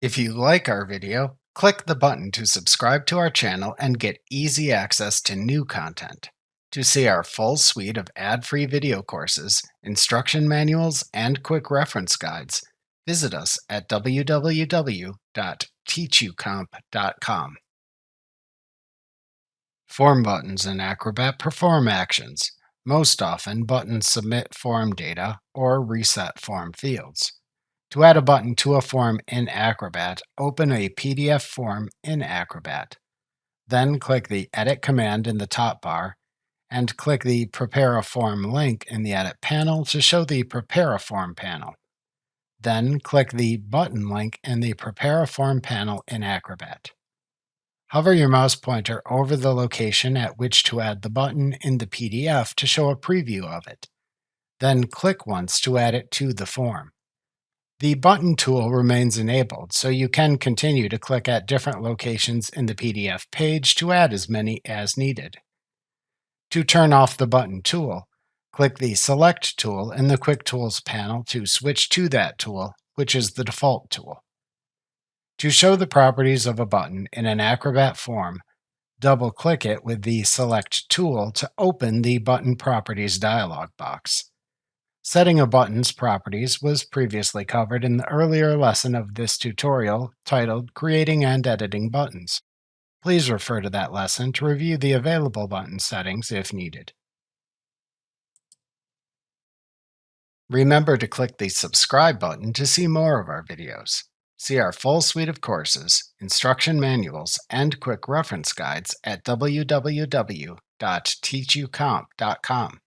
If you like our video, click the button to subscribe to our channel and get easy access to new content. To see our full suite of ad-free video courses, instruction manuals, and quick reference guides, visit us at www.teachucomp.com. Form buttons in Acrobat perform actions. Most often, buttons submit form data or reset form fields. To add a button to a form in Acrobat, open a PDF form in Acrobat. Then click the Edit command in the top bar and click the Prepare a Form link in the Edit panel to show the Prepare a Form panel. Then click the Button link in the Prepare a Form panel in Acrobat. Hover your mouse pointer over the location at which to add the button in the PDF to show a preview of it. Then click once to add it to the form. The button tool remains enabled, so you can continue to click at different locations in the PDF page to add as many as needed. To turn off the button tool, click the Select tool in the Quick Tools panel to switch to that tool, which is the default tool. To show the properties of a button in an Acrobat form, double-click it with the Select tool to open the Button Properties dialog box. Setting a button's properties was previously covered in the earlier lesson of this tutorial titled Creating and Editing Buttons. Please refer to that lesson to review the available button settings if needed. Remember to click the subscribe button to see more of our videos. See our full suite of courses, instruction manuals, and quick reference guides at www.teachucomp.com.